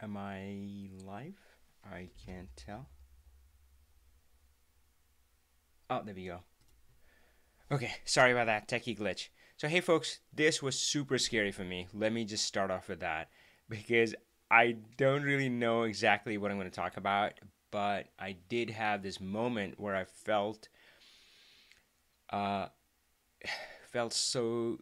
Am I live? I can't tell. Oh, there we go. Okay, sorry about that techie glitch. So, hey folks, this was super scary for me. Let me just start off with that because I don't really know exactly what I'm going to talk about, but I did have this moment where I uh, felt so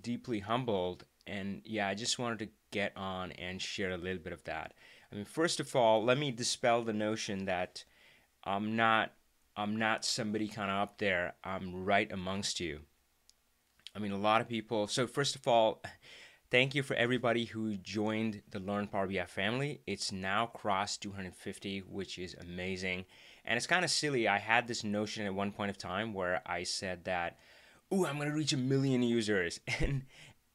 deeply humbled, and yeah, I just wanted to get on and share a little bit of that. I mean, first of all, let me dispel the notion that I'm not I'm not somebody kind of up there. I'm right amongst you. I mean, a lot of people. So first of all, thank you for everybody who joined the Learn Power BI family. It's now crossed 250, which is amazing. And it's kind of silly. I had this notion at one point of time where I said that, "Ooh, I'm gonna reach 1 million users,"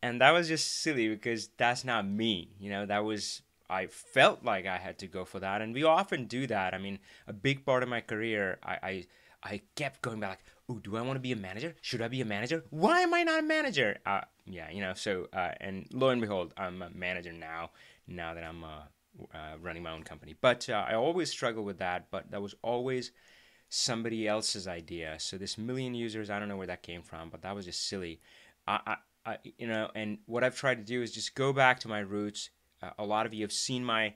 and that was just silly because that's not me. That was I felt like I had to go for that, and we often do that. I mean, a big part of my career, I kept going back like, "Ooh, do I want to be a manager? Should I be a manager? Why am I not a manager?" Yeah, so and lo and behold, I'm a manager now. Now that I'm running my own company, but I always struggle with that. But that was always somebody else's idea. So this 1 million users, I don't know where that came from, but that was just silly. And what I've tried to do is just go back to my roots. A lot of you have seen my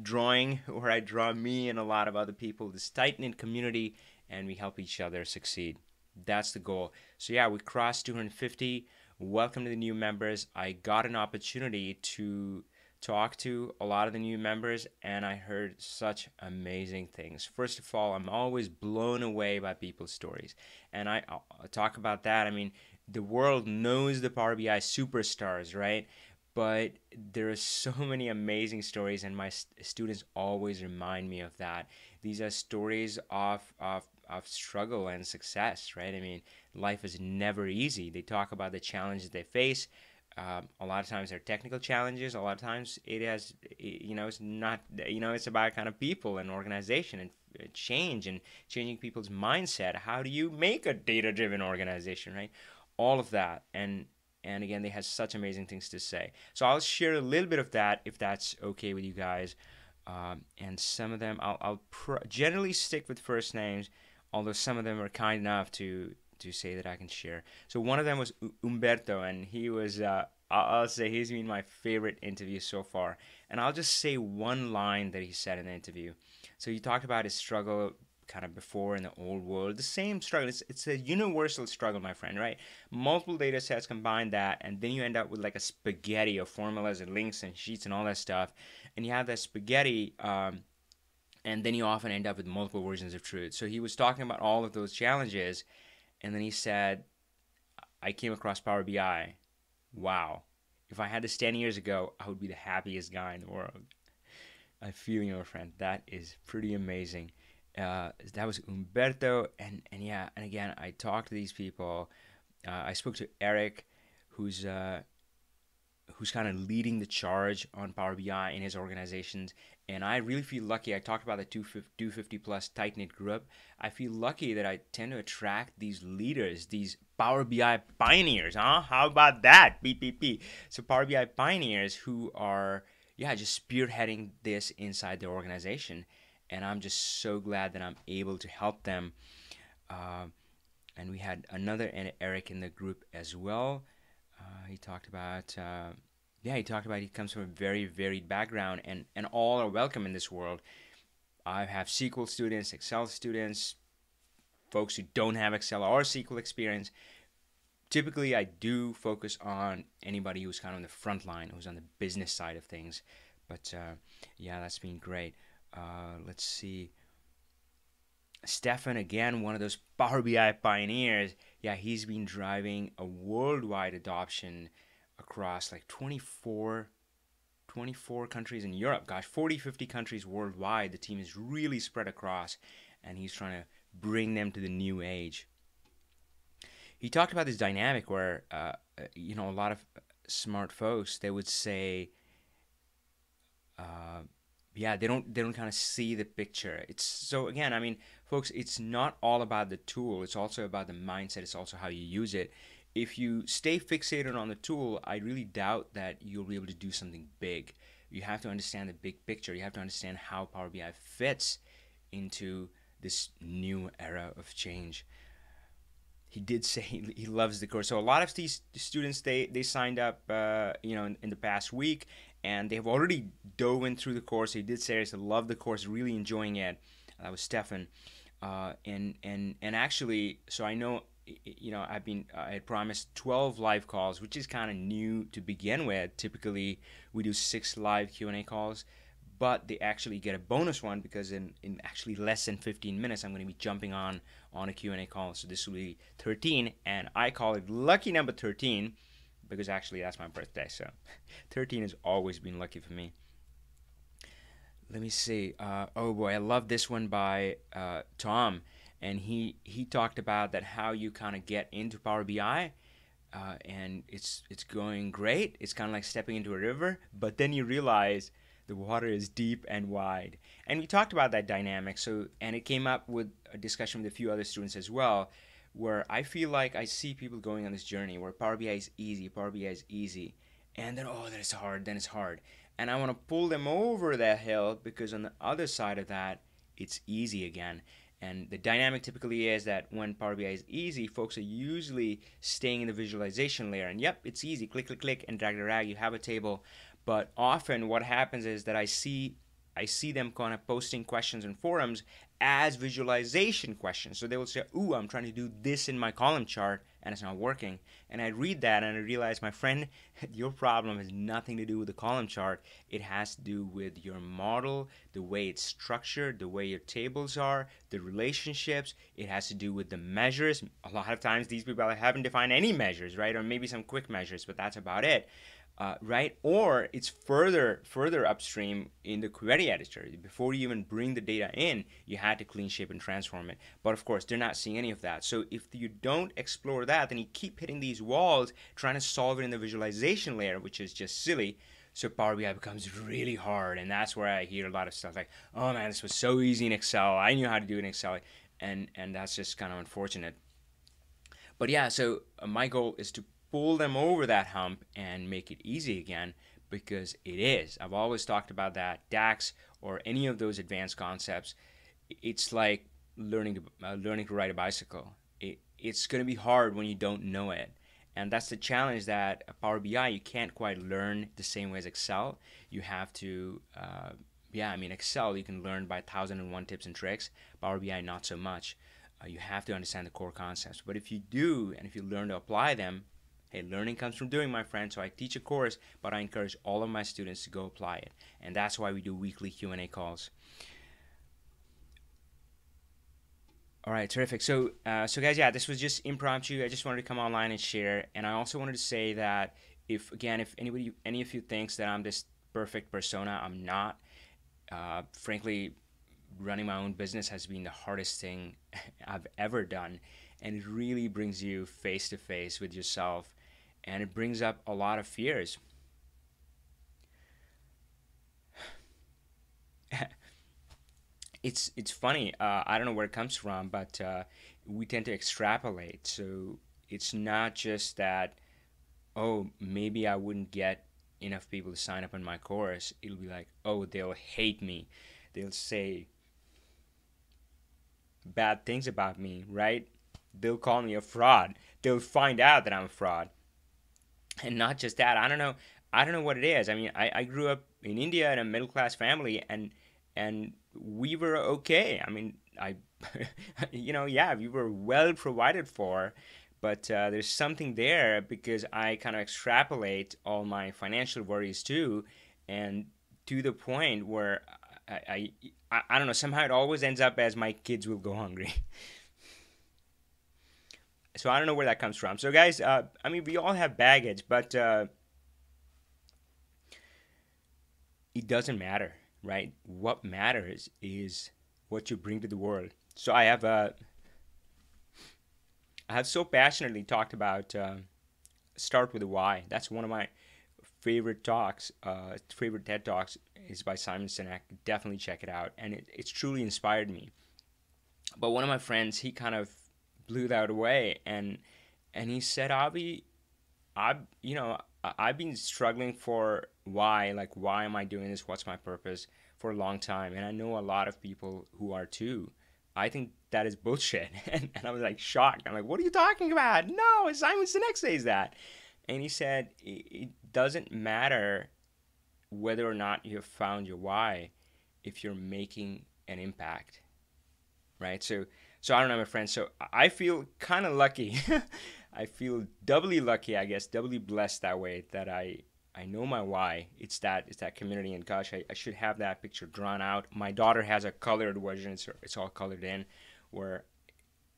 drawing where I draw me and a lot of other people, this tight knit community, and we help each other succeed. That's the goal. So yeah, we crossed 250. Welcome to the new members. I got an opportunity to talk to a lot of the new members, and I heard such amazing things. First of all, I'm always blown away by people's stories, and I'll talk about that. I mean, the world knows the Power BI superstars, right? But there are so many amazing stories, and my students always remind me of that. These are stories of struggle and success, right? I mean, life is never easy. They talk about the challenges they face. A lot of times they're technical challenges. A lot of times it's not, it's about kind of people and organization and change and changing people's mindset. How do you make a data-driven organization, right? All of that, and again, they have such amazing things to say. So I'll share a little bit of that if that's okay with you guys. And some of them, I'll generally stick with first names, although some of them are kind enough to say that I can share. So one of them was Umberto, and he was, I'll say he's been my favorite interview so far. And I'll just say one line that he said in the interview. So he talked about his struggle kind of before in the old world, the same struggle. It's a universal struggle, my friend, right? Multiple data sets, combine that, and then you end up with like a spaghetti of formulas and links and sheets and all that stuff. And you have that spaghetti, and then you often end up with multiple versions of truth. So he was talking about all of those challenges, and then he said, I came across Power BI. Wow. If I had this 10 years ago, I would be the happiest guy in the world. I feel you, my friend. That is pretty amazing. That was Umberto, and yeah, and again, I talked to these people. I spoke to Eric, who's who's kind of leading the charge on Power BI in his organizations. And I really feel lucky. I talked about the 250 plus tight knit group. I feel lucky that I tend to attract these leaders, these Power BI pioneers. Huh? How about that? PPP. So Power BI pioneers who are, yeah, just spearheading this inside their organization. And I'm just so glad that I'm able to help them. Uh, and we had another Eric in the group as well. He talked about, yeah, he talked about he comes from a very varied background, and all are welcome in this world. I have SQL students, Excel students, folks who don't have Excel or SQL experience. Typically, I do focus on anybody who's kind of on the front line, who's on the business side of things. But yeah, that's been great. Let's see. Stefan, again, one of those Power BI pioneers. Yeah, he's been driving a worldwide adoption across like 24 countries in Europe. Gosh, 40, 50 countries worldwide. The team is really spread across, and he's trying to bring them to the new age. He talked about this dynamic where, a lot of smart folks, they would say, uh, yeah, they don't kind of see the picture. It's so again, I mean, folks, it's not all about the tool. It's also about the mindset. It's also how you use it. If you stay fixated on the tool, I really doubt that you'll be able to do something big, You have to understand the big picture. You have to understand how Power BI fits into this new era of change. He did say he loves the course. So a lot of these students they signed up, in the past week, and they have already dove in through the course. He did say they love the course, really enjoying it. That was Stefan, and actually, so I know, I had promised 12 live calls, which is kind of new to begin with. Typically, we do 6 live Q&A calls, but they actually get a bonus one because in actually less than 15 minutes, I'm going to be jumping on a Q&A call. So this will be 13, and I call it lucky number 13 because actually that's my birthday. So 13 has always been lucky for me. Let me see. Oh boy, I love this one by Tom, and he talked about that how you kind of get into Power BI, and it's going great. It's kind of like stepping into a river, but then you realize the water is deep and wide. And we talked about that dynamic. So, and it came up with a discussion with a few other students as well, where I feel like I see people going on this journey where Power BI is easy, Power BI is easy, and then then it's hard, then it's hard. And I want to pull them over that hill because on the other side of that, it's easy again. And the dynamic typically is that when Power BI is easy, folks are usually staying in the visualization layer. And yep, it's easy. Click, click, click, and drag, drag. You have a table. But often what happens is that I see them kind of posting questions in forums as visualization questions. So they will say, ooh, I'm trying to do this in my column chart and it's not working. And I read that and I realize, my friend, your problem has nothing to do with the column chart. It has to do with your model, the way it's structured, the way your tables are, the relationships. It has to do with the measures. A lot of times these people haven't defined any measures, right? Or maybe some quick measures, but that's about it. Right? Or it's further upstream in the query editor. Before you even bring the data in, you had to clean shape and transform it. But of course, they're not seeing any of that. So if you don't explore that, then you keep hitting these walls trying to solve it in the visualization layer, which is just silly. So Power BI becomes really hard, and that's where I hear a lot of stuff like, "Oh man, this was so easy in Excel. I knew how to do it in Excel," and that's just kind of unfortunate. But yeah, so my goal is to pull them over that hump and make it easy again because it is. I've always talked about that. DAX or any of those advanced concepts, it's like learning to ride a bicycle. It's going to be hard when you don't know it. And that's the challenge that Power BI, you can't quite learn the same way as Excel. You have to, Excel you can learn by 1001 tips and tricks. Power BI, not so much. You have to understand the core concepts. But if you do, and if you learn to apply them, hey, learning comes from doing, my friend. So I teach a course, but I encourage all of my students to go apply it. And that's why we do weekly Q&A calls. All right, terrific. So guys, yeah, this was just impromptu. I just wanted to come online and share. And I also wanted to say that if any of you thinks that I'm this perfect persona, I'm not. Frankly, running my own business has been the hardest thing I've ever done. And it really brings you face to face with yourself. And it brings up a lot of fears. It's funny. I don't know where it comes from, but we tend to extrapolate. So it's not just that, oh, maybe I wouldn't get enough people to sign up on my course. It'll be like, oh, they'll hate me. They'll say bad things about me, right? They'll call me a fraud. They'll find out that I'm a fraud. And not just that, I don't know what it is. I mean, I grew up in India in a middle class family, and we were okay. I mean, yeah, we were well provided for, but there's something there because I kind of extrapolate all my financial worries too, and to the point where I don't know, somehow it always ends up as my kids will go hungry. So I don't know where that comes from. So guys, we all have baggage, but it doesn't matter, right? What matters is what you bring to the world. So I have so passionately talked about start with a why. That's one of my favorite talks. Favorite TED talks is by Simon Sinek. Definitely check it out, and it's truly inspired me. But one of my friends, he kind of blew that away, and he said, Avi, I I've been struggling for why, like, why am I doing this? What's my purpose for a long time? And I know a lot of people who are too. I think that is bullshit. And I was like shocked. I'm like, what are you talking about? No, Simon Sinek says that. And he said, it doesn't matter whether or not you have found your why if you're making an impact, right? So I don't know, my friend. So I feel kind of lucky. I feel doubly lucky, I guess, doubly blessed that way that I know my why. It's that community, and gosh, I should have that picture drawn out. My daughter has a colored version. It's all colored in, where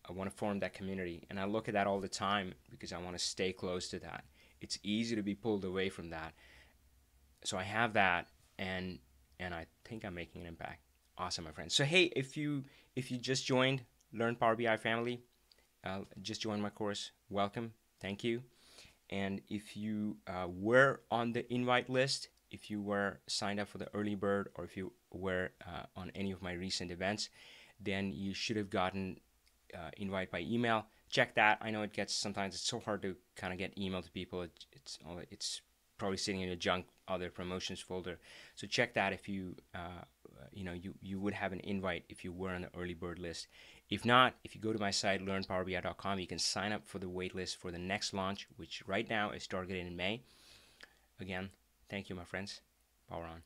I want to form that community, and I look at that all the time because I want to stay close to that. It's easy to be pulled away from that, so I have that, and I think I'm making an impact. Awesome, my friend. So hey, if you just joined Learn Power BI family, just joined my course, welcome, thank you. And if you were on the invite list, if you were signed up for the early bird, or if you were on any of my recent events, then you should have gotten invite by email. Check that. I know it gets sometimes it's so hard to kind of get email to people. It's probably sitting in your junk other promotions folder. So check that if you would have an invite if you were on the early bird list. If not, if you go to my site learnpowerbi.com, you can sign up for the waitlist for the next launch, which right now is targeted in May. Again, thank you, my friends. Power on.